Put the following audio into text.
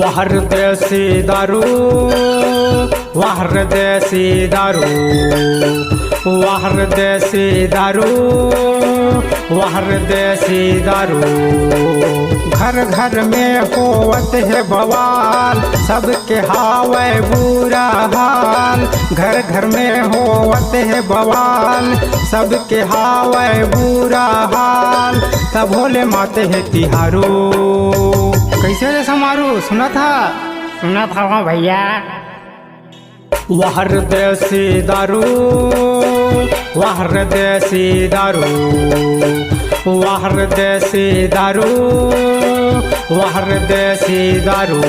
वाहर देसी दारू, वाहर देसी दारू, वाहर देसी दारू, वाहर देसी दारू। घर घर में होवत है बवाल, सबके हावे बुरा हाल। घर घर में होवत है बवाल, सबके हावे बुरा हाल। तब भोले माते है तिहारू। कैसे रे समारू सुना था भैया। वाहर देसी दारू, वाहर देसी दारू, वाहर देसी दारू, वाहर देसी दारू।